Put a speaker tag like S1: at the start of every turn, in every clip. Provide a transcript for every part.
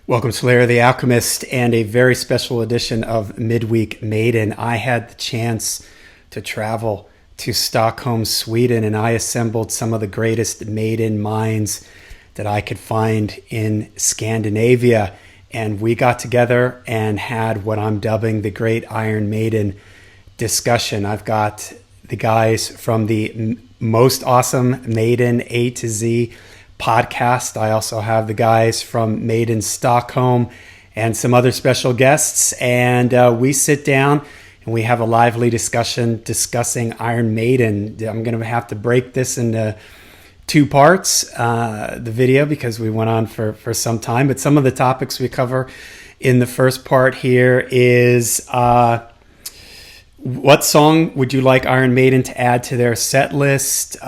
S1: Welcome to Larry the Alchemist and a very special edition of Mid-Week Maiden. I had the chance to travel to Stockholm, Sweden, and I assembled some of the greatest Maiden minds that I could find in Scandinavia. And we got together and had what I'm dubbing the Great Iron Maiden discussion. I've got the guys from the Most Awesome Maiden A to Z podcast. I also have the guys from Maiden Stockholm and some other special guests. And we sit down and we have a lively discussion discussing Iron Maiden. I'm going to have to break this into two parts, the video, because we went on for some time. But some of the topics we cover in the first part here is what song would you like Iron Maiden to add to their set list?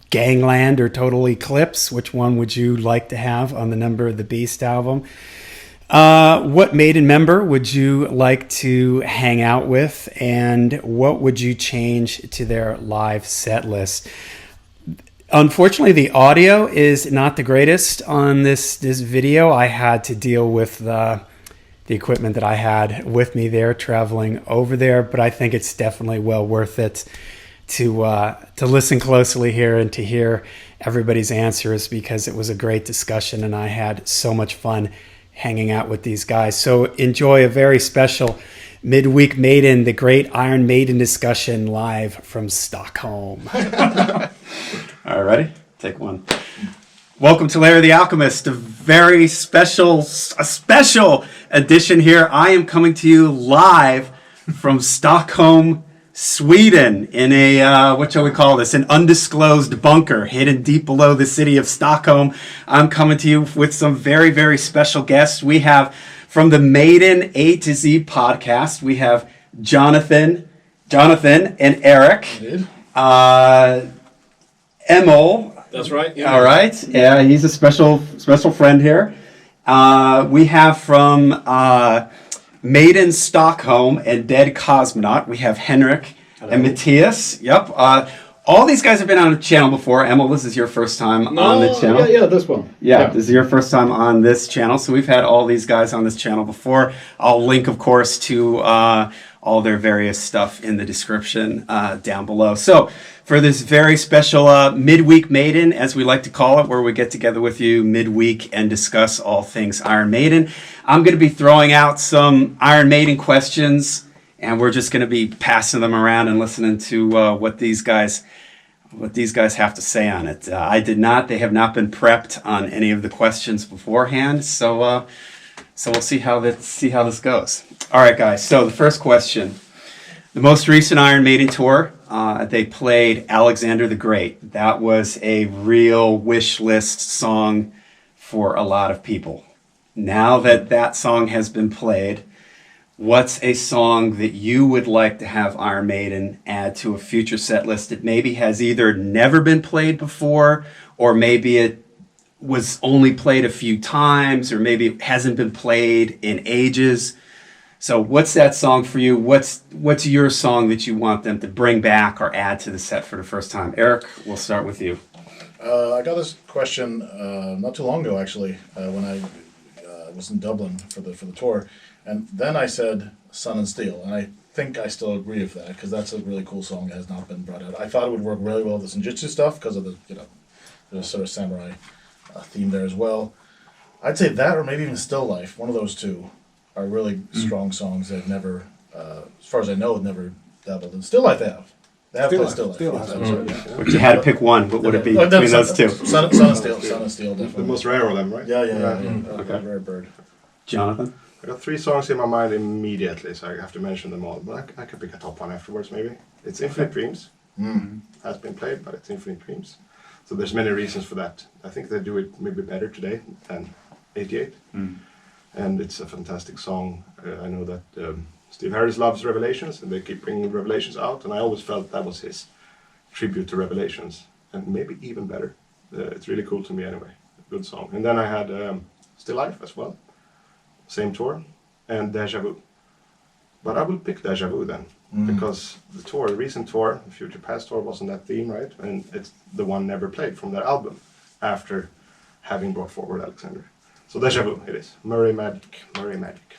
S1: Gangland or Total Eclipse? Which one would you like to have on the Number of the Beast album? What Maiden member would you like to hang out with? And what would you change to their live set list? Unfortunately, the audio is not the greatest on this video. I had to deal with the equipment that I had with me there traveling over there, but I think it's definitely well worth it to listen closely here and to hear everybody's answers, because it was a great discussion and I had so much fun hanging out with these guys. So enjoy a very special Midweek Maiden, the Great Iron Maiden discussion live from Stockholm. All right, ready? Take one. Welcome to Larry the Alchemist, a very special edition here. I am coming to you live from Stockholm, Sweden, in a, what shall we call this, an undisclosed bunker hidden deep below the city of Stockholm. I'm coming to you with some very, very special guests. We have from the Maiden A to Z podcast, we have Jonathan and Eric. Emil.
S2: That's right. Yeah.
S1: All right. Yeah, he's a special friend here. We have from Maiden Stockholm and Dead Cosmonaut, we have Henrik and Matthias. Yep. All these guys have been on the channel before. Emil, this is your first time on the channel.
S2: Yeah, this one.
S1: Yeah, this is your first time on this channel. So we've had all these guys on this channel before. I'll link, of course, to all their various stuff in the description down below. So for this very special Midweek Maiden, as we like to call it, where we get together with you midweek and discuss all things Iron Maiden, I'm going to be throwing out some Iron Maiden questions, and we're just going to be passing them around and listening to what these guys have to say on it. They have not been prepped on any of the questions beforehand, so we'll see how this goes. All right, guys. So the first question: the most recent Iron Maiden tour, they played Alexander the Great. That was a real wish list song for a lot of people. Now that song has been played, what's a song that you would like to have Iron Maiden add to a future set list that maybe has either never been played before, or maybe it was only played a few times, or maybe it hasn't been played in ages? So what's that song for you? What's your song that you want them to bring back or add to the set for the first time? Eric, we'll start with you.
S3: I got this question not too long ago, actually, when I was in Dublin for the tour, and then I said "Sun and Steel," and I think I still agree with that, because that's a really cool song that has not been brought out. I thought it would work really well with the Senjutsu stuff because of the sort of samurai theme there as well. I'd say that, or maybe even Still Life. One of those two are really strong songs that never, as far as I know, never dabbled in. Still Life they have. They have played Still Life.
S1: But you had to pick one. What would it be between those two?
S3: Sun and Steel. Sun and Steel, definitely.
S2: The most rare of them, right?
S3: Yeah.
S1: Okay.
S3: Rare bird.
S1: Jonathan?
S2: I got 3 songs in my mind immediately, so I have to mention them all. But I could pick a top one afterwards, maybe. It's Infinite Dreams. Has been played, but it's Infinite Dreams. So there's many reasons for that. I think they do it maybe better today than 88. And it's a fantastic song. I know that Steve Harris loves Revelations, and they keep bringing Revelations out, and I always felt that was his tribute to Revelations, and maybe even better. It's really cool to me anyway. Good song. And then I had Still Life as well. Same tour. And Deja Vu. But I will pick Deja Vu then, because the recent tour, the Future Past tour, wasn't that theme, right? And it's the one never played from that album after having brought forward Alexander. So Deja Vu, it is. Murray Magic. Murray Magic.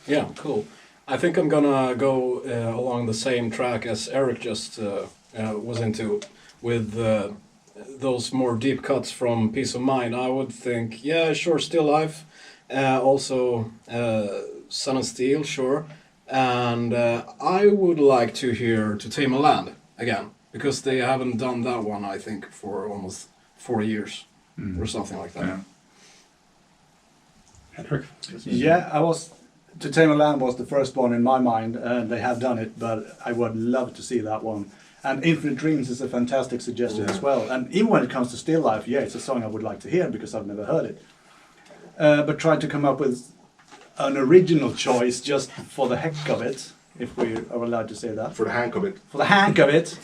S4: Yeah, cool. I think I'm gonna go along the same track as Eric just was into, with those more deep cuts from Peace of Mind. I would think, yeah, sure, Still Life, also Sun and Steel, sure, and I would like to hear To Tame a Land again, because they haven't done that one, I think, for almost 4 years or something like that.
S5: Yeah.
S1: Patrick?
S6: Yeah, To Tame a Land was the first one in my mind, and they have done it, but I would love to see that one. And Infinite Dreams is a fantastic suggestion as well. And even when it comes to Still Life, yeah, it's a song I would like to hear because I've never heard it. But try to come up with an original choice just for the heck of it, if we are allowed to say that.
S2: For the hank of it.
S6: For the hank of it,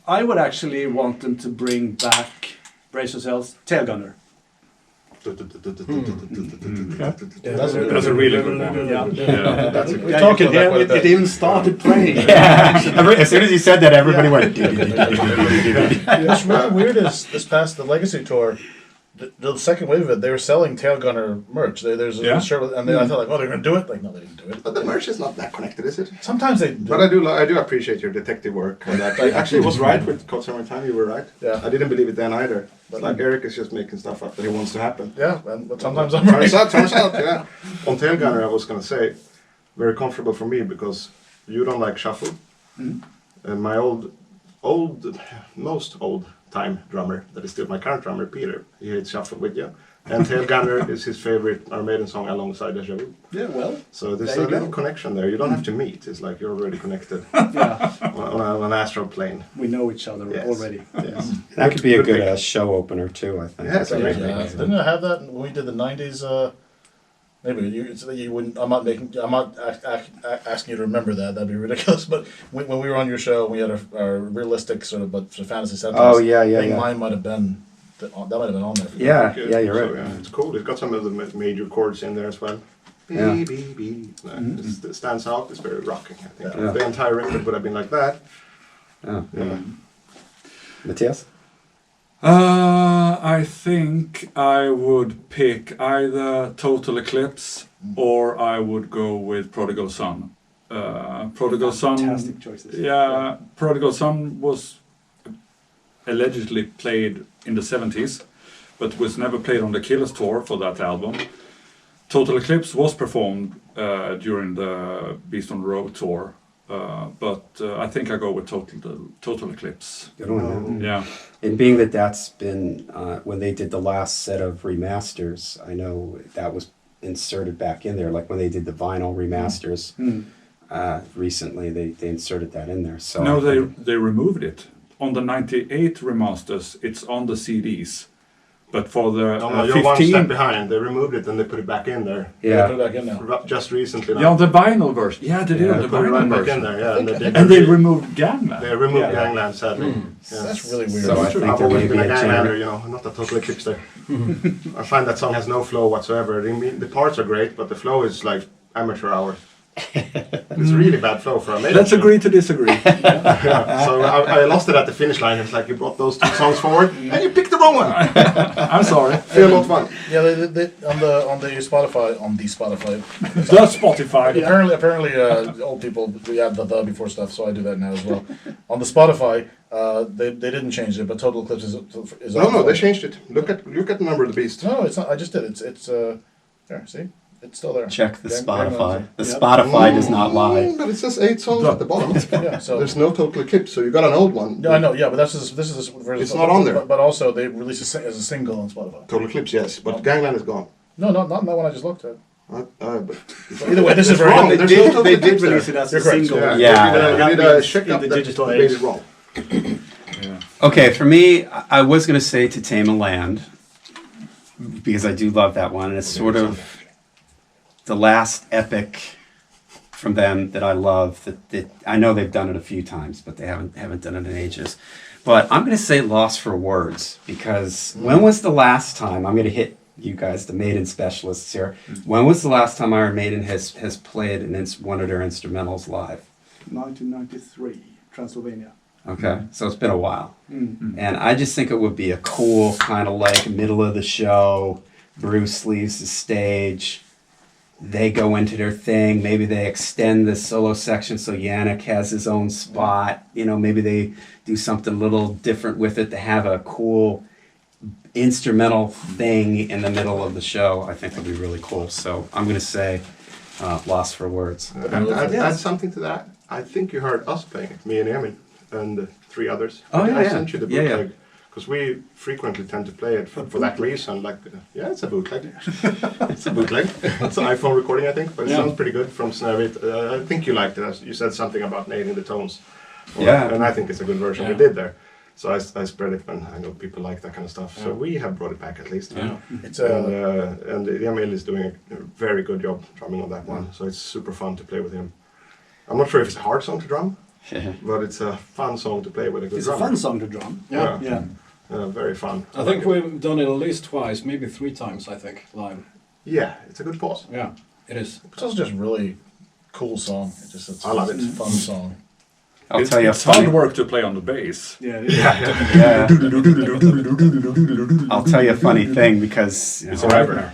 S6: I would actually want them to bring back, brace yourselves, Tail Gunner.
S3: That's
S5: a really good one.
S6: Yeah.
S2: That's a
S3: We
S6: Yeah,
S3: talked
S6: you
S3: about
S6: can
S3: that
S6: hear
S3: quite a
S6: it
S3: bit.
S6: even started playing.
S1: As soon as you said that, everybody went.
S3: What's really weird is this past the Legacy tour, the second wave of it, they were selling Tail Gunner merch. There's a
S5: Yeah.
S3: shirt, and then I thought like, oh, they're gonna do it. Like, no, they didn't do it.
S2: But the merch is not that connected, is it?
S3: Sometimes they do.
S2: But I do appreciate your detective work on that. I actually was right with Cold Summer Time. You were right.
S3: Yeah.
S2: I didn't believe it then either. But like Eric is just making stuff up that he wants to happen.
S3: Yeah, but sometimes I'm right.
S2: Turns out, yeah. On Tail Gunner, I was gonna say, very comfortable for me because you don't like shuffle, and my most old time drummer, that is still my current drummer, Peter, he hates shuffle with you. And Tail Gunner is his favorite Iron Maiden song alongside Deja Vu.
S6: Yeah, well,
S2: So there's
S6: There
S2: a
S6: you go.
S2: little connection there. You don't have to meet. It's like you're already connected
S6: yeah,
S2: on an astral plane.
S6: we know each other
S2: Yes.
S6: already.
S2: Yes.
S7: That could be a
S2: Good
S7: good
S2: pick.
S7: show opener too, I think.
S2: Yeah, it's a great
S3: Yeah.
S2: pick.
S3: Didn't I have that when we did the '90s? Maybe you wouldn't. I'm not asking you to remember that. That'd be ridiculous. But when we were on your show, we had our realistic sort of, but for fantasy sentence.
S7: Oh, yeah, yeah,
S3: I think
S7: yeah.
S3: mine might have been that might have been on there.
S7: Yeah,
S2: Good.
S7: yeah, you're
S2: So,
S7: right.
S2: yeah, it's cool. It's got some of the major chords in there as well.
S7: Yeah.
S2: It stands out. It's very rocking. I think
S7: Yeah.
S2: if the entire record would have been like that.
S7: Yeah.
S2: Yeah.
S7: Matthias?
S5: I think I would pick either Total Eclipse or I would go with Prodigal Son. Prodigal Son.
S6: Fantastic choices.
S5: Yeah, Prodigal Son was allegedly played in the 70s, but was never played on the Killers tour for that album. Total Eclipse was performed during the Beast on the Road tour, but I think I go with Total Eclipse.
S7: Good one.
S5: Yeah.
S7: And being that that's been, when they did the last set of remasters, I know that was inserted back in there. Like when they did the vinyl remasters recently, they inserted that in there. So
S5: No,
S7: I
S5: they
S7: think-
S5: removed it. On the 98 remasters, it's on the CDs. But for the
S2: No, no, you're one step
S5: 15...
S2: behind. They removed it and they put it back in there.
S3: Put
S7: Yeah.
S3: it back in now.
S2: Just recently.
S5: Yeah, on the vinyl version. Yeah, they did
S7: Yeah,
S5: on the
S2: They put it
S5: vinyl
S2: right back in
S5: version.
S2: there. Yeah,
S5: And they removed Gangland.
S2: They removed
S6: Yeah.
S2: Gangland, sadly. Yeah.
S3: That's really weird.
S7: So I think
S2: I've
S7: there
S2: always
S7: may
S2: been
S7: be
S2: a
S7: a
S2: Ganglander,
S7: chance.
S2: you know, not a total eclipse there. I find that song has no flow whatsoever. I mean, the parts are great, but the flow is like amateur hour. It's really bad flow for a Maiden.
S5: Let's agree to disagree.
S2: Yeah. So I lost it at the finish line. It's like you brought those two songs forward and you picked the wrong one.
S5: I'm sorry.
S2: Feel not fun.
S3: Yeah, they on the Spotify
S5: The Spotify.
S3: Apparently, old people we add the before stuff, so I do that now as well. On the Spotify, they didn't change it, but Total Eclipse is
S2: No,
S3: on.
S2: they changed it. Look at the number of the beast.
S3: No, it's not. I just did. It's there. See, it's still there.
S7: Check the Spotify. The
S6: Yep.
S7: Spotify does not lie.
S2: But it says 8 songs at the bottom.
S3: Yeah, so
S2: There's no total eclipse, so you got an old one.
S3: yeah, I know. Yeah, but this is version.
S2: It's not on there.
S3: But also they released as a single on Spotify.
S2: Total eclipse, yes, but Gangland is gone.
S3: No, not that one I just looked at.
S2: But
S3: But either way, this is
S2: It's
S3: very.
S2: wrong.
S6: They
S2: There's no
S6: did,
S2: total
S6: they did
S2: eclipse
S6: release
S2: there.
S6: it as a
S3: You're correct,
S6: single.
S2: Yeah,
S7: Yeah.
S2: we did a
S6: That
S2: check
S6: means
S2: up
S6: in the
S2: that
S6: digital
S2: they made
S6: age.
S2: it wrong.
S1: Okay, for me, I was going to say To Tame a Land because I do love that one. And it's sort of the last epic from them that I love. That I know they've done it a few times, but they haven't done it in ages. But I'm going to say Lost for Words because when was the last time, I'm going to hit you guys, the Maiden specialists here, when was the last time Iron Maiden has played one of their instrumentals live?
S6: 1993, Transylvania.
S7: Okay, so it's been a while. And I just think it would be a cool kind of like middle of the show, Bruce leaves the stage, they go into their thing, maybe they extend the solo section so Yannick has his own spot, you know, maybe they do something a little different with it to have a cool instrumental thing in the middle of the show. I think would be really cool. So I'm going to say Lost for Words.
S2: I'd add something to that. I think you heard us playing it, me and Emil and 3 others.
S7: Oh, yeah,
S2: I
S7: yeah.
S2: sent you the
S7: Yeah, yeah.
S2: bootleg because we frequently tend to play it for that reason. Like, yeah, it's a bootleg. It's a bootleg. It's an iPhone recording, I think, but it sounds pretty good from Snövit. I think you liked it. You said something about nailing the tones.
S7: Yeah.
S2: And I think it's a good version we did there. So I spread it when I know people like that kind of stuff. So we have brought it back at least.
S4: Yeah.
S3: It's
S2: And Emil is doing a very good job drumming on that one. So it's super fun to play with him. I'm not sure if it's a hard song to drum, but it's a fun song to play with a good
S6: It's a
S2: drummer.
S6: fun song to drum.
S2: Yeah.
S6: Yeah.
S2: Very fun.
S4: I think we've done it at least twice, maybe 3 times, I think, live.
S2: Yeah, it's a good pause.
S4: Yeah, it is.
S3: It's also just a really cool song. It's
S2: I love it.
S3: It's a fun song.
S7: I'll tell you a
S5: It's hard
S7: funny,
S5: work to play on the bass.
S6: Yeah.
S7: yeah, I'll tell you a funny thing because
S5: It's a Wagner.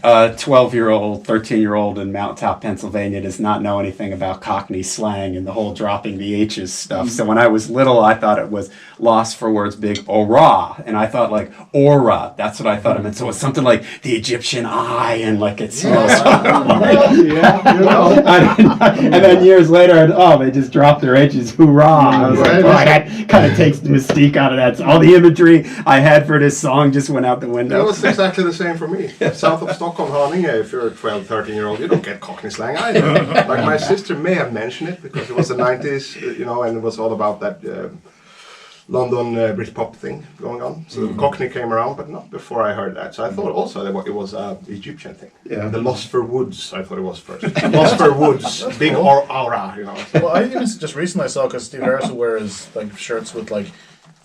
S7: a 12-year-old, 13-year-old in Mount Top, Pennsylvania does not know anything about Cockney slang and the whole dropping the H's stuff. So when I was little, I thought it was Lost for Words big ora. And I thought like aura. That's what I thought it meant. So it's something like the Egyptian eye and like it smells. And then years later, they just dropped their H's. Hoorah. I was like, that kind of takes the mystique out of that. So all the imagery I had for this song just went out the
S2: That
S7: window.
S2: was exactly the same for me. South of Stockholm, Haninge, if you're a 12, 13-year-old, you don't get Cockney slang either. Like my sister may have mentioned it because it was the 90s, and it was all about that London Britpop thing going on. So Cockney came around, but not before I heard that. So I thought also that it was an Egyptian thing.
S7: Yeah.
S2: The Lost for Woods, I thought it was first. Lost for Woods, big aura,
S3: Well, I even just recently I saw because Steve Harris will wear his like shirts with like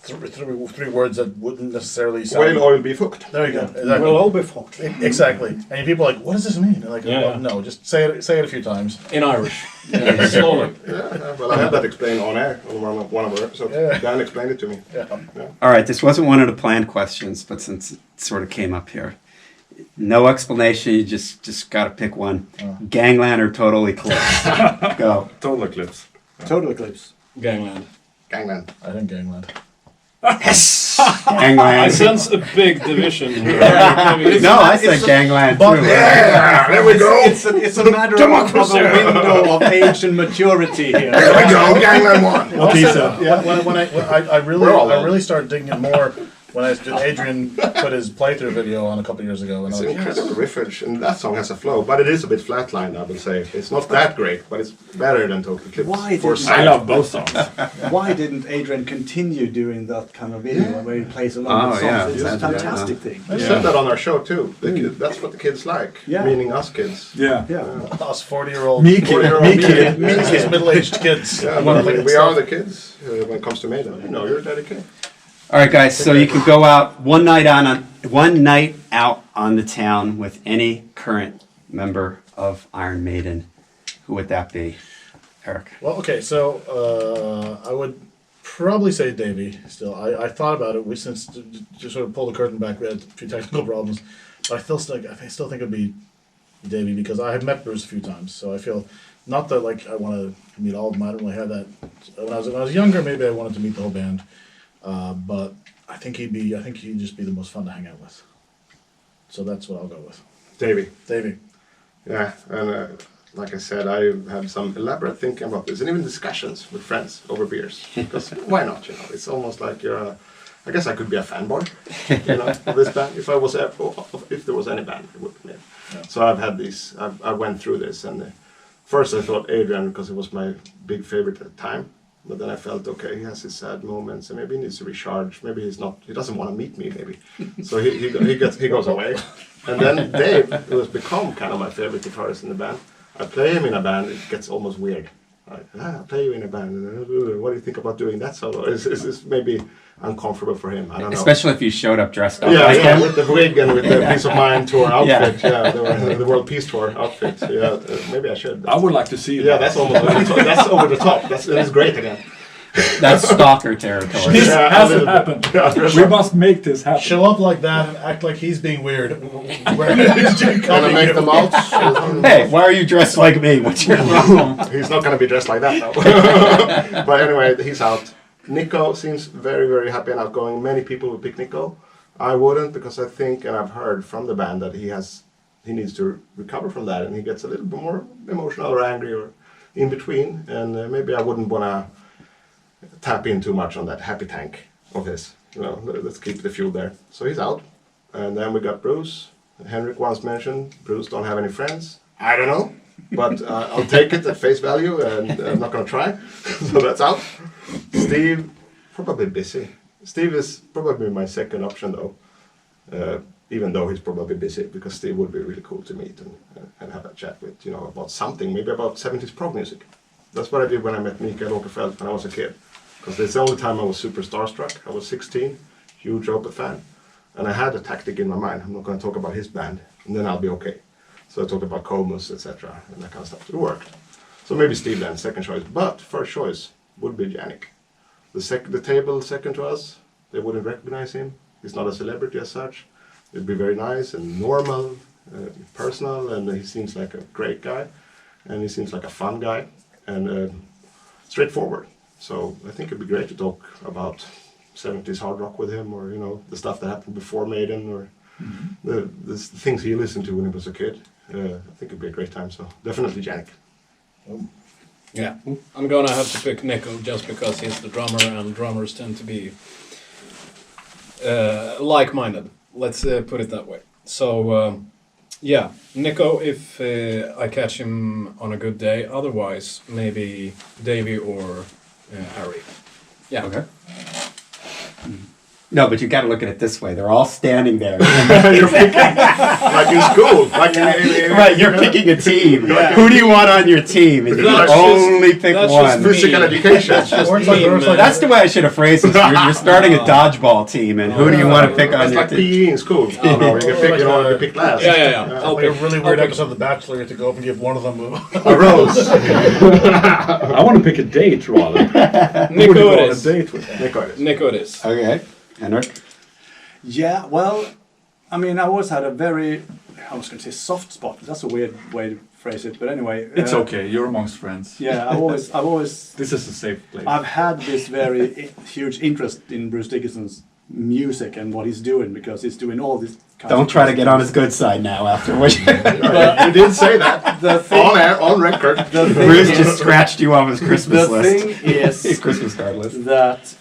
S3: three words that wouldn't necessarily sound.
S2: Whale oil beef hooked.
S3: There you go. Exactly.
S4: We'll all be fucked.
S3: Exactly. And people are like, what does this mean? They're like,
S4: Yeah.
S3: well, no, just say it a few times.
S4: In Irish. Yeah, slowly.
S2: Yeah, well, I had that explained on air on one of our episodes.
S3: Yeah.
S2: Dan explained it to me.
S3: Yeah.
S7: All right, this wasn't one of the planned questions, but since it sort of came up here, no explanation. You just got to pick one. Gangland or Total Eclipse? Go.
S5: Total Eclipse.
S6: Total Eclipse.
S4: Gangland.
S2: Gangland.
S3: I think Gangland.
S7: Yes.
S4: I
S7: Gangland.
S4: sense a big division here.
S7: No, I said Gangland too.
S2: Yeah, there we go.
S6: It's a matter of a window of age and maturity here.
S2: There we go. Gangland won.
S3: Okay, so when I
S2: We're
S3: really started digging in more when Adrian put his playthrough video on a couple of years ago, and
S2: It's
S3: I
S2: an
S3: was like,
S2: incredible riffage, and that song has a flow, but it is a bit flatlined, I would say. It's not that great, but it's better than Total Eclipse.
S6: Why
S2: For
S6: didn't-
S5: I love both songs.
S6: Why didn't Adrian continue doing that kind of video where he plays along
S7: Oh,
S6: with songs?
S7: yeah.
S6: It's a
S7: Yeah.
S6: fantastic thing.
S2: I said that on our show too. That's what the kids like,
S6: Yeah.
S2: meaning us kids.
S5: Yeah.
S6: Yeah.
S3: us 40-year-old,
S6: Me kid.
S3: middle-aged kids.
S2: Yeah, well, we are the kids when it comes to Maiden. You know, you're dedicated.
S7: All right, guys. So you can go out one night out on the town with any current member of Iron Maiden. Who would that be, Eric?
S3: Well, okay, so I would probably say Davey. Still, I thought about it. We since just sort of pull the curtain back. We had a few technical problems, but I still think it'd be Davey because I have met Bruce a few times. So I feel not that like I want to meet all of them. I don't really have that. When I was younger, maybe I wanted to meet the whole band, but I think he'd just be the most fun to hang out with. So that's what I'll go with.
S2: Davey.
S3: Davey.
S2: Yeah, and like I said, I had some elaborate thinking about this, and even discussions with friends over beers. Because why not? You know, it's almost like I guess I could be a fanboy, of this band. If there was any band, it would be me.
S3: Yeah.
S2: So I've had these. I went through this, and first I thought Adrian because it was my big favorite at the time. But then I felt, okay, he has his sad moments, and maybe he needs to recharge. Maybe he doesn't want to meet me, maybe. So he goes away. And then Dave, who has become kind of my favorite guitarist in the band, I play him in a band, it gets almost weird. Like, I play you in a band, what do you think about doing that solo? Is maybe uncomfortable for him, I don't know.
S7: Especially if you showed up dressed up
S2: Yeah,
S7: like him.
S2: with the wig and with the Peace of Mind tour outfit, the World Peace Tour outfit. Yeah, maybe I should.
S5: I would like to see
S2: Yeah,
S5: that.
S2: that's almost that's over the top. That's great again.
S7: That's stalker territory.
S5: This
S2: Yeah, a
S5: hasn't
S2: little bit.
S5: happened. We must make this happen.
S3: Show up like that and act like he's being weird.
S2: Gonna make them out.
S7: Hey, why are you dressed like me? What's your problem?
S2: He's not gonna be dressed like that though. But anyway, he's out. Nico seems very, very happy and outgoing. Many people would pick Nico. I wouldn't, because I think, and I've heard from the band, that he needs to recover from that, and he gets a little bit more emotional or angry or in between, and maybe I wouldn't want to tap in too much on that happy tank of his. Let's keep the fuel there. So he's out. And then we got Bruce. Henrik once mentioned Bruce don't have any friends. I don't know, but I'll take it at face value, and I'm not going to try. So that's out. Steve, probably busy. Steve is probably my second option though, even though he's probably busy, because Steve would be really cool to meet and have a chat with, about something, maybe about 70s prog music. That's what I did when I met Mikael Åkerfeldt when I was a kid, because it's the only time I was super starstruck. I was 16, huge Opeth fan, and I had a tactic in my mind. I'm not going to talk about his band, and then I'll be okay. So I talked about Comus, etc., and that kind of stuff. It worked. So maybe Steve then, second choice. But first choice would be Yannick. The table second to us, they wouldn't recognize him. He's not a celebrity as such. It'd be very nice and normal, personal, and he seems like a great guy, and he seems like a fun guy, and straightforward. So I think it'd be great to talk about 70s hard rock with him, or the stuff that happened before Maiden, or the things he listened to when he was a kid. I think it'd be a great time. So definitely Yannick.
S4: Yeah, I'm gonna have to pick Nico just because he's the drummer, and drummers tend to be like-minded. Let's put it that way. So, yeah, Nico, if I catch him on a good day. Otherwise, maybe Davey or Harry. Yeah.
S7: Okay. No, but you got to look at it this way. They're all standing there.
S2: You're picking, like in school.
S7: Right, you're picking a team. Who do you want on your team? And you can only pick one.
S2: Physical education.
S7: That's the way I should have phrased this. You're starting a dodgeball team, and who do you want to pick on
S2: It's
S7: your
S2: like
S7: team?
S2: PE in school. You can pick in order to pick last.
S4: Yeah.
S3: Like a really weird episode of The Bachelor to go up and give one of them
S2: A rose.
S5: I want to pick a date rather.
S4: Nico
S5: Go on
S4: it
S5: a
S4: is.
S5: date with him.
S4: Nico it is.
S7: Okay. Henrik?
S6: Yeah, well, I mean, I always had a very, I was going to say soft spot. That's a weird way to phrase it, but anyway.
S5: It's okay. You're amongst friends.
S6: Yeah, I've always,
S5: This is a safe place.
S6: I've had this very huge interest in Bruce Dickinson's music and what he's doing, because he's doing all these kinds
S7: Don't
S6: of
S7: try to get on his good side now after what
S2: You did say that.
S6: The thing,
S2: On air, on record.
S6: the thing
S7: Bruce
S6: is,
S7: just scratched you off his Christmas
S6: the
S7: list.
S6: thing is
S7: His Christmas card list.
S6: that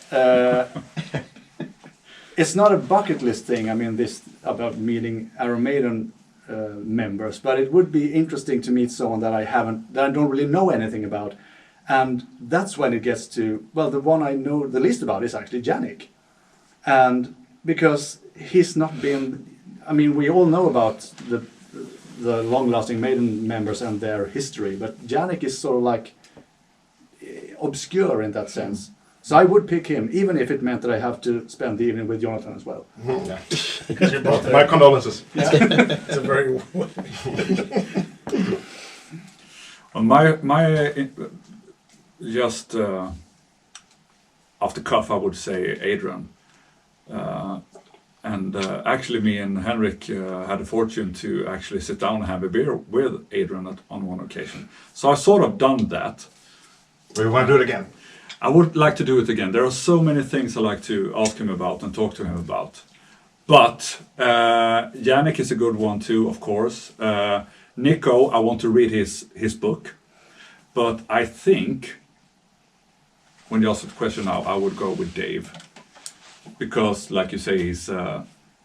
S6: it's not a bucket list thing. I mean, this about meeting Iron Maiden members, but it would be interesting to meet someone that I don't really know anything about, and that's when it gets to, well, the one I know the least about is actually Yannick, and because he's not been. I mean, we all know about the long-lasting Maiden members and their history, but Yannick is sort of like obscure in that sense. So I would pick him, even if it meant that I have to spend the evening with Jonathan as well.
S3: because you're both there.
S2: My condolences.
S3: It's a very
S5: Well, my just off the cuff, I would say Adrian. And actually, me and Henrik had the fortune to actually sit down and have a beer with Adrian on one occasion. So I sort of done that.
S2: We want to do it again.
S5: I would like to do it again. There are so many things I like to ask him about and talk to him about. But Yannick is a good one too, of course. Nico, I want to read his book. But I think, when you ask the question now, I would go with Dave. Because, like you say,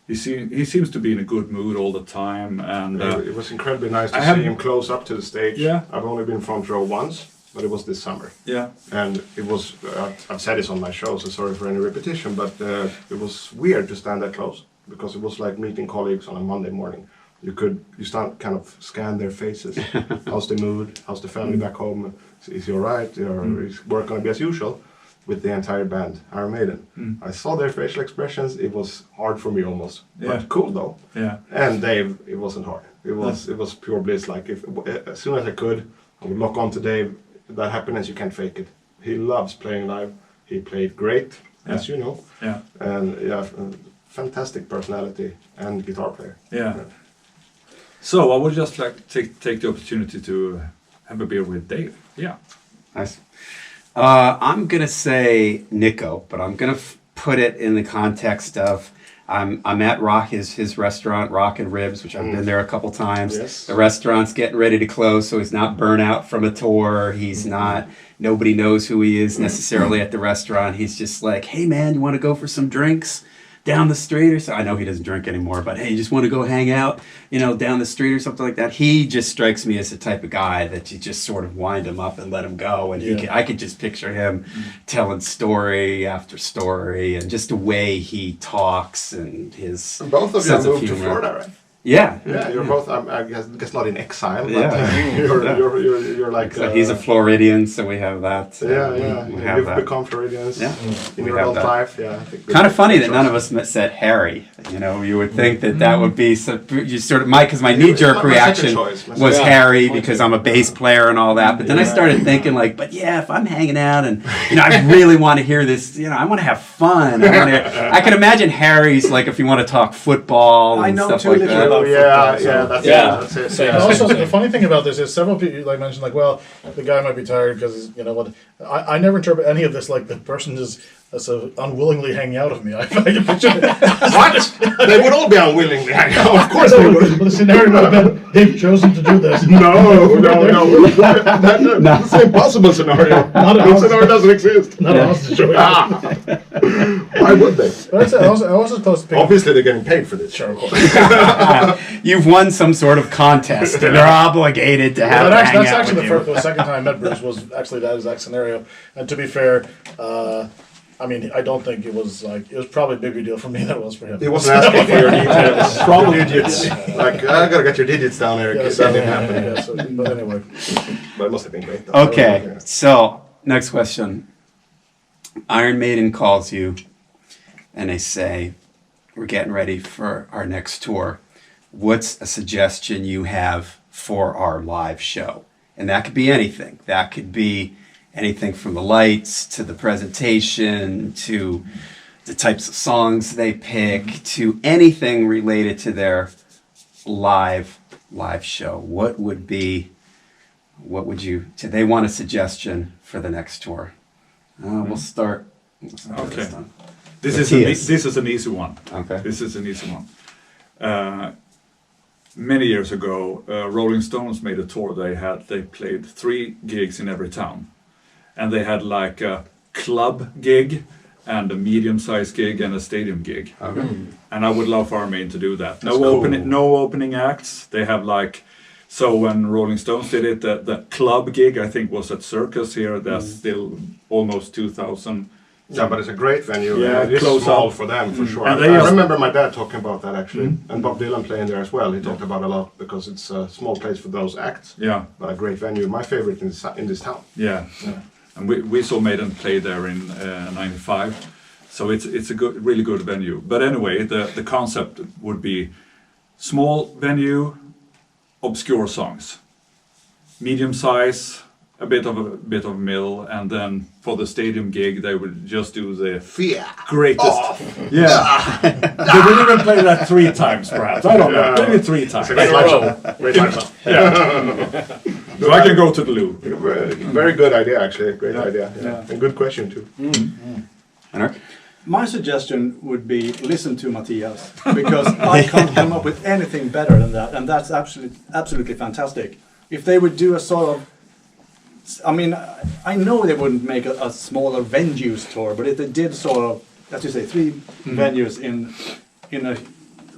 S5: he seems to be in a good mood all the time. And
S2: It was incredibly nice to see him close up to the stage.
S5: Yeah.
S2: I've only been front row once, but it was this summer.
S5: yeah.
S2: And it was, I've said this on my show, so sorry for any repetition, but it was weird to stand that close, because it was like meeting colleagues on a Monday morning. You start kind of scan their faces. How's the mood? How's the family back home? Is he all right? Is work going to be as usual? With the entire band, Iron Maiden. I saw their facial expressions. It was hard for me almost,
S5: Yeah.
S2: but cool though.
S5: Yeah.
S2: And Dave, it wasn't hard. It was pure bliss. Like as soon as I could, I would lock on to Dave. That happiness, you can't fake it. He loves playing live. He played great, as you know.
S5: Yeah.
S2: And fantastic personality and guitar player.
S5: Yeah. So I would just like to take the opportunity to have a beer with Dave. Yeah.
S7: Nice. I'm gonna say Nico, but I'm gonna put it in the context of I'm at his restaurant, Rock and Ribs, which I've been there a couple times.
S2: Yes.
S7: The restaurant's getting ready to close, so he's not burnt out from a tour. He's not. Nobody knows who he is necessarily at the restaurant. He's just like, hey man, you want to go for some drinks down the street or so? I know he doesn't drink anymore, but hey, you just want to go hang out, down the street or something like that. He just strikes me as the type of guy that you just sort of wind him up and let him go. And I could just picture him telling story after story, and just the way he talks and his
S2: Both of you
S7: sense
S2: moved to
S7: humor.
S2: Florida, right?
S7: Yeah.
S2: Yeah, you're both. I guess not in exile, but
S7: Yeah.
S2: you're like.
S7: So he's a Floridian, so we have that.
S2: Yeah.
S7: We have
S2: You've
S7: that.
S2: become Floridians.
S7: Yeah.
S2: In
S7: We
S2: your
S7: have
S2: own
S7: that.
S2: life, yeah. I think
S7: Kind of funny that none of us said Harry. You would think that would be you sort of because my knee jerk
S2: My second
S7: reaction
S2: choice.
S7: was
S4: Yeah.
S7: Harry because I'm a bass player and all that. But then I started thinking but yeah, if I'm hanging out and I really want to hear this, I want to have fun. I can imagine Harry's like if you want to talk football
S6: I
S7: and
S6: know
S7: stuff
S6: too
S7: like
S6: little
S7: that.
S6: about
S2: Yeah,
S6: football, so-
S2: that's
S4: Yeah.
S2: it. That's it.
S4: Same.
S3: And also, the funny thing about this is several people like mentioned well, the guy might be tired because what. I never interpret any of this like the person is so unwillingly hanging out with me. I can picture
S2: What? They would all be unwilling. Of course they would.
S3: Well, the scenario would have been they've chosen to do this.
S2: No. That's an impossible scenario. That scenario doesn't exist.
S3: Not a hostage.
S2: Why would they?
S3: But I was supposed to pick.
S2: Obviously, they're getting paid for this.
S3: Sure, of course.
S7: You've won some sort of contest, and they're obligated to have
S3: That's
S7: hang out
S3: actually
S7: with
S3: the,
S7: you.
S3: the second time I met Bruce was actually that exact scenario. And to be fair, I don't think it was it was probably a bigger deal for me than it was for him.
S2: He wasn't asking for your details. Probably digits. Like, I gotta get your digits down, Eric.
S3: Yeah,
S2: That didn't happen.
S3: but anyway,
S2: But it must have been great. Though.
S7: Okay, so next question. Iron Maiden calls you and they say, we're getting ready for our next tour. What's a suggestion you have for our live show? And that could be anything. That could be anything from the lights to the presentation to the types of songs they pick to anything related to their live show. What would you, do they want a suggestion for the next tour? We'll start.
S5: Okay.
S7: this time.
S5: This
S7: Matthias.
S5: is an easy one.
S7: Okay.
S5: This is an easy one. Many years ago, Rolling Stones made a tour. They played 3 gigs in every town, and they had like a club gig, and a medium-sized gig, and a stadium gig.
S7: Okay.
S5: And I would love for Iron Maiden to do that.
S2: That's cool.
S5: No opening acts. They have so when Rolling Stones did it, the club gig I think was at Circus here. That's still almost 2,000.
S2: Yeah, but it's a great venue.
S5: Yeah,
S2: It is
S5: close
S2: small
S5: up.
S2: for them, for sure.
S5: And
S2: I
S5: they are-
S2: remember my dad talking about that, actually. And Bob Dylan playing there as well. He talked about a lot, because it's a small place for those acts.
S5: Yeah,
S2: But a great venue. My favorite in this town.
S5: yeah. And we saw Maiden play there in '95, so it's a really good venue. But anyway, the concept would be small venue, obscure songs, medium size, a bit of middle, and then for the stadium gig they would just do the
S2: Fear.
S5: greatest. Yeah, they would even play that 3 times, perhaps. I don't know, maybe 3 times.
S2: Great live show. Great live show.
S5: So I can go to the loo.
S2: Very good idea, actually. Great idea. Yeah. And good question, too.
S7: Henrik?
S6: My suggestion would be listen to Matthias, because I can't come up with anything better than that, and that's absolutely fantastic. If they would do a sort of, I know they wouldn't make a smaller venues tour, but if they did sort of, as you say, 3 venues in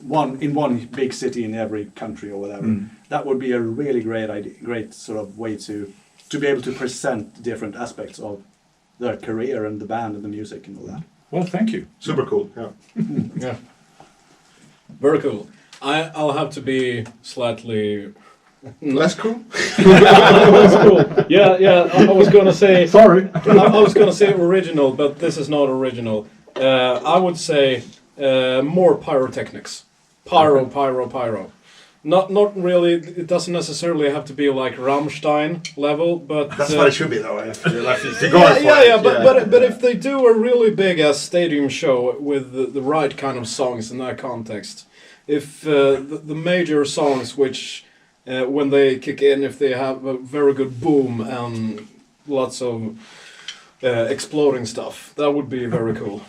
S6: one big city in every country or whatever, that would be a really great idea, great sort of way to be able to present different aspects of their career and the band and the music and all that.
S5: Well, thank you.
S2: Super cool. Yeah.
S4: Yeah. Very cool. I'll have to be slightly.
S2: Less cool?
S4: That's cool. Yeah. I was gonna say.
S5: Sorry.
S4: I was gonna say original, but this is not original. I would say more pyrotechnics. Pyro. Not really. It doesn't necessarily have to be like Rammstein level, but
S2: That's what it should be, though. If you're going for
S4: yeah,
S2: it,
S4: but if they do a really big ass stadium show with the right kind of songs in that context, if the major songs which when they kick in, if they have a very good boom and lots of exploding stuff, that would be very cool.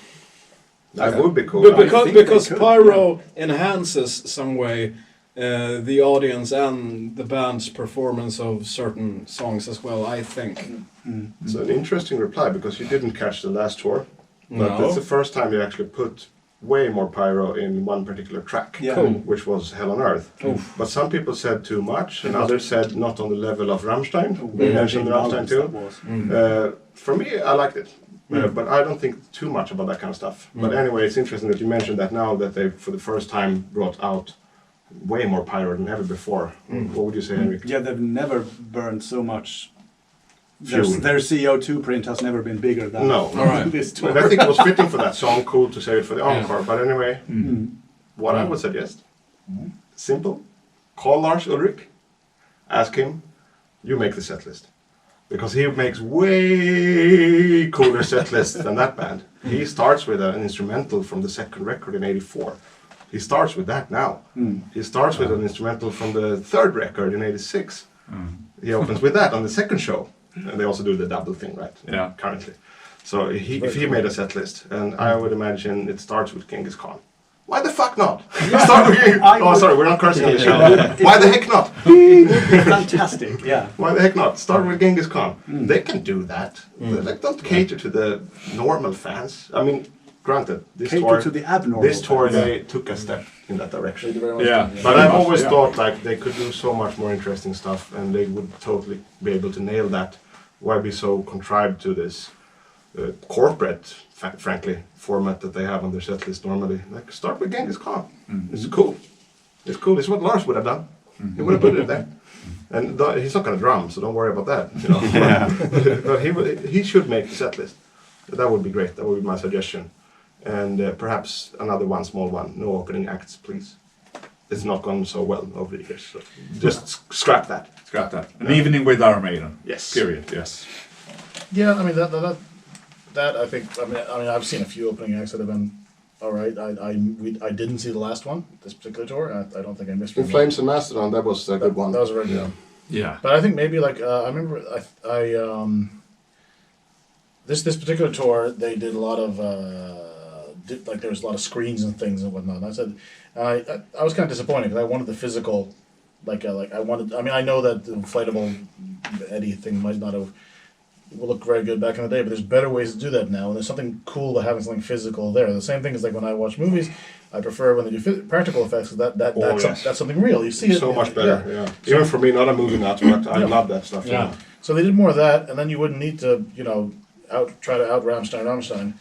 S2: That would be cool.
S4: But
S6: I think
S4: because
S6: they could,
S4: pyro enhances some way the audience and the band's performance of certain songs as well, I think.
S2: It's an interesting reply because you didn't catch the last tour, but
S4: No.
S2: it's the first time you actually put way more pyro in one particular track,
S6: Yeah.
S4: Cool.
S2: which was Hell on Earth. But some people said too much, and others said not on the level of Rammstein. They mentioned Rammstein too. For me, I liked it. But I don't think too much about that kind of stuff. But anyway, it's interesting that you mentioned that now that they, for the first time, brought out way more pyro than ever before. What would you say, Henrik?
S6: Yeah, they've never burned so much.
S2: Fuel.
S6: Their CO2 print has never been bigger than
S2: No.
S4: All right.
S6: this tour.
S2: And I think it was fitting for that song. Cool to save it for the encore. But anyway, what I would suggest, simple, call Lars Ulrich, ask him, you make the set list. Because he makes way cooler set lists than that band. He starts with an instrumental from the second record in '84. He starts with that now. He starts with an instrumental from the third record in '86. He opens with that on the second show. And they also do the double thing, right?
S5: Yeah.
S2: Currently. So if he made a set list, and I would imagine it starts with Genghis Khan. Why the fuck not? Start with Genghis Khan. Oh, sorry, we're not cursing on the show. Why the heck not?
S6: Fantastic, yeah.
S2: Why the heck not? Start with Genghis Khan. They can do that. Like, don't cater to the normal fans. I mean, granted, this
S6: Cater
S2: tour,
S6: to the abnormal
S2: this tour
S6: fans.
S2: they took a step in that direction.
S3: Thank you very much.
S5: Yeah.
S2: But I've always
S5: Yeah.
S2: thought like they could do so much more interesting stuff, and they would totally be able to nail that. Why be so contrived to this corporate, frankly, format that they have on their set list normally? Like, start with Genghis Khan. It's cool. It's cool. It's what Lars would have done. He would have put it there. And he's not going to drum, so don't worry about that. You know. But he should make the set list. That would be great. That would be my suggestion. And perhaps another one, small one. No opening acts, please. It's not gone so well over the years. So just scrap that.
S5: Scrap that. An evening with Iron Maiden.
S2: Yes.
S5: Period. Yes.
S3: Yeah, I mean that I think. I mean I've seen a few opening acts that have been all right. I didn't see the last one, this particular tour. I don't think I missed
S2: In
S3: one.
S2: Flames and Mastodon, that was a good one.
S3: That was a very good one.
S5: Yeah.
S3: But I think maybe like I remember this particular tour they did a lot of like there was a lot of screens and things and whatnot. And I said I was kind of disappointed because I wanted the physical like I wanted. I mean I know that the inflatable Eddie thing might not have looked very good back in the day, but there's better ways to do that now. And there's something cool about having something physical there. The same thing is like when I watch movies, I prefer when they do practical effects because that's something real. You see it
S2: So much better, yeah. Even for me, not a movie nut, but I love that stuff.
S4: Yeah.
S3: So they did more of that, and then you wouldn't need to, try to out Rammstein,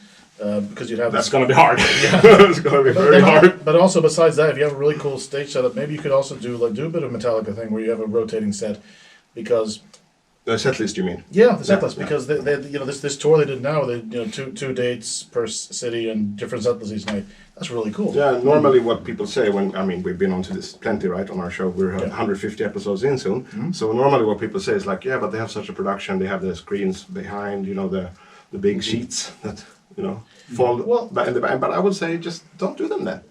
S3: because you'd have.
S2: That's going to be hard. It's going to be very hard.
S3: But also, besides that, if you have a really cool stage setup, maybe you could also do a bit of Metallica thing where you have a rotating set, because.
S2: The set list, you mean?
S3: Yeah, the set
S2: Yeah,
S3: list, because they this tour they did now, they two dates per city and different set lists each night. That's really cool.
S2: Yeah, normally what people say we've been onto this plenty, right, on our show. We're 150 episodes in soon. So normally what people say is like, yeah, but they have such a production, they have the screens behind, the big sheets that, fall back in the band. But I would say just don't do them then.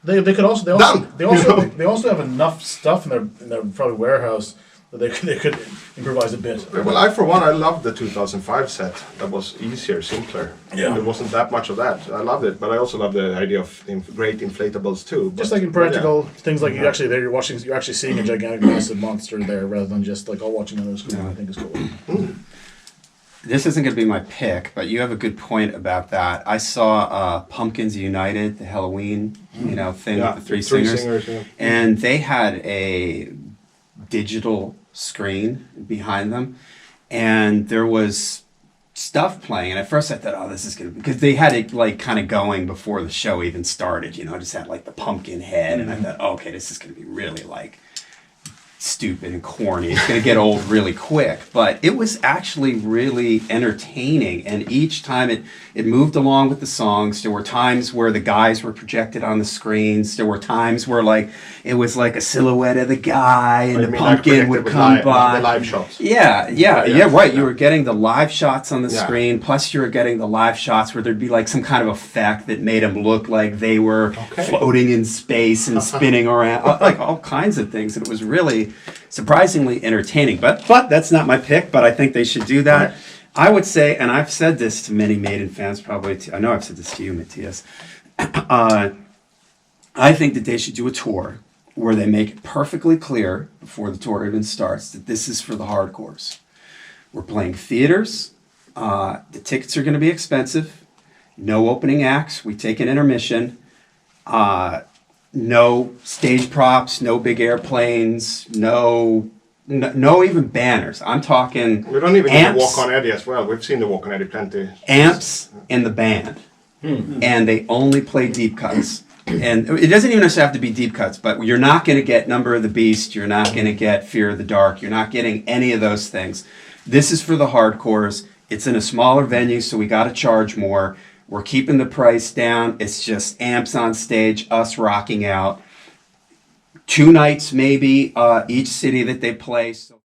S3: They could also
S2: Done!
S3: they also have enough stuff in their probably warehouse that they could improvise a bit.
S2: Well, I loved the 2005 set. That was easier, simpler.
S3: Yeah.
S2: There wasn't that much of that. I loved it, but I also love the idea of great inflatables too.
S3: Just
S2: But-
S3: like in practical things, like you're actually seeing a gigantic, massive monster there, rather than just like watching on the screen. I think is cool.
S7: This isn't going to be my pick, but you have a good point about that. I saw Pumpkins United, the Halloween, thing with the three singers,
S2: yeah.
S7: and they had a digital screen behind them, and there was stuff playing. And at first I thought, oh, this is good, because they had it like kind of going before the show even started. Just had like the pumpkin head, and I thought, oh, okay, this is going to be really like stupid and corny. It's going to get old really quick. But it was actually really entertaining. And each time it moved along with the songs. There were times where the guys were projected on the screens. There were times where like it was like a silhouette of the guy and
S2: I
S7: the
S2: mean,
S7: pumpkin would come by.
S2: The live shots.
S7: Yeah, right. You were getting the live shots on the
S2: Yeah.
S7: screen, plus you were getting the live shots where there'd be like some kind of effect that made them look like they were floating in space and spinning around, like all kinds of things. And it was really surprisingly entertaining. But that's not my pick, but I think they should do that.
S2: Okay.
S7: I would say, and I've said this to many Maiden fans, probably, I know I've said this to you, Matthias, I think that they should do a tour where they make it perfectly clear before the tour even starts that this is for the hardcores. We're playing theaters. The tickets are going to be expensive. No opening acts. We take an intermission. No stage props. No big airplanes. No even banners. I'm talking
S2: We don't even need
S7: amps,
S2: the Walk on Eddie as well. We've seen the Walk on Eddie plenty.
S7: amps and the band. And they only play deep cuts. And it doesn't even necessarily have to be deep cuts, but you're not going to get Number of the Beast. You're not going to get Fear of the Dark. You're not getting any of those things. This is for the hardcores. It's in a smaller venue, so we got to charge more. We're keeping the price down. It's just amps on stage, us rocking out. 2 nights maybe, each city that they play. So